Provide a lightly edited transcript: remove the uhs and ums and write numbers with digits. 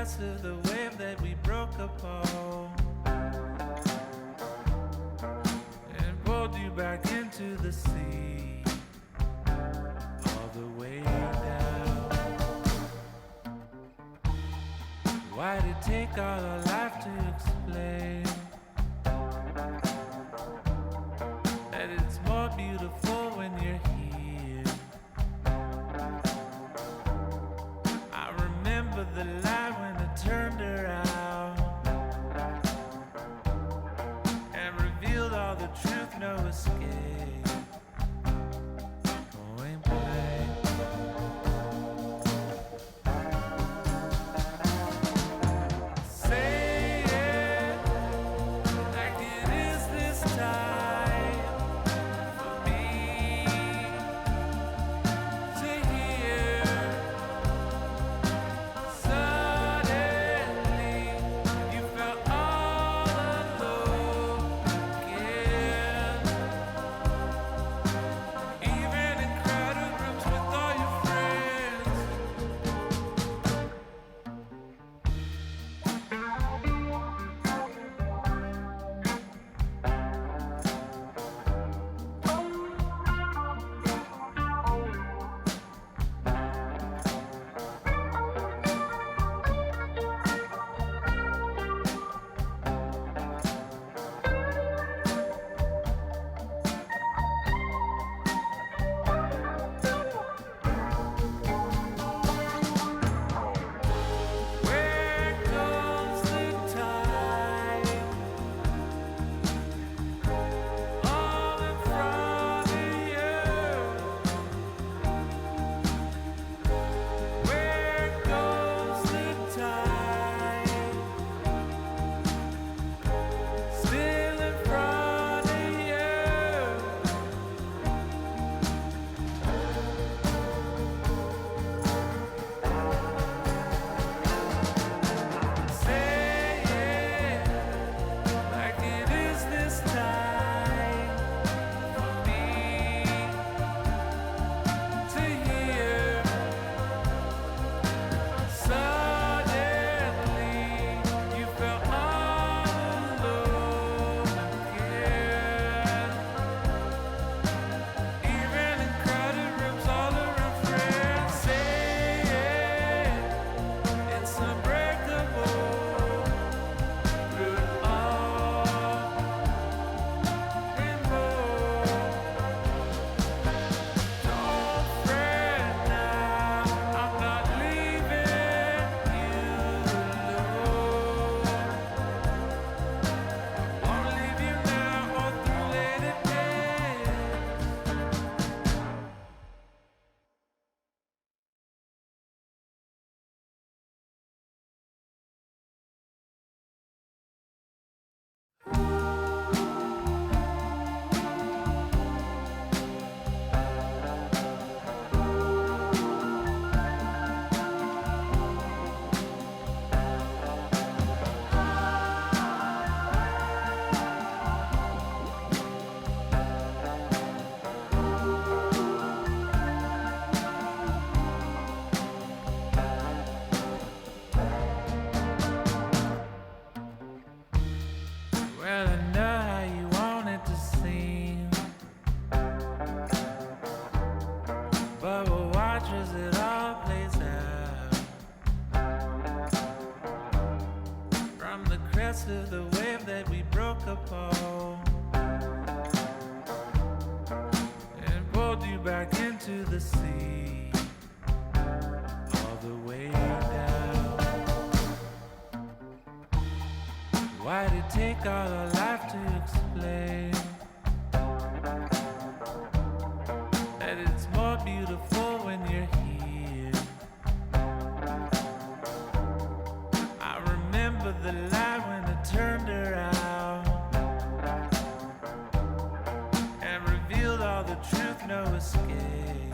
crest of the wave that we broke upon and pulled you back into the sea, all the way down. Why'd it take all our life to explain that it's more beautiful when you're here? I remember the light when it turned around and revealed all the truth, no escape. Point blank. Say it like it is this time for me to hear. Suddenly you felt all alone again, even in crowded rooms with all your friends. Where goes the time? All in front of you. Where goes the time? Still in front of you. Say it like it is this time for me to hear. Suddenly you felt all alone again, even in crowded rooms all around friends. Say it, it's unbreakable through it all and more. Don't fret now, I'm not leaving you alone. Won't leave you now or through later days. Well, I know how you want it to seem, but we'll watch as it all plays out. From the crest of the wave that we broke upon and pulled you back into the sea, all the way down. Why'd it take all our life to explain that it's more beautiful when you're here? I remember the light when it turned around and revealed all the truth, no escape.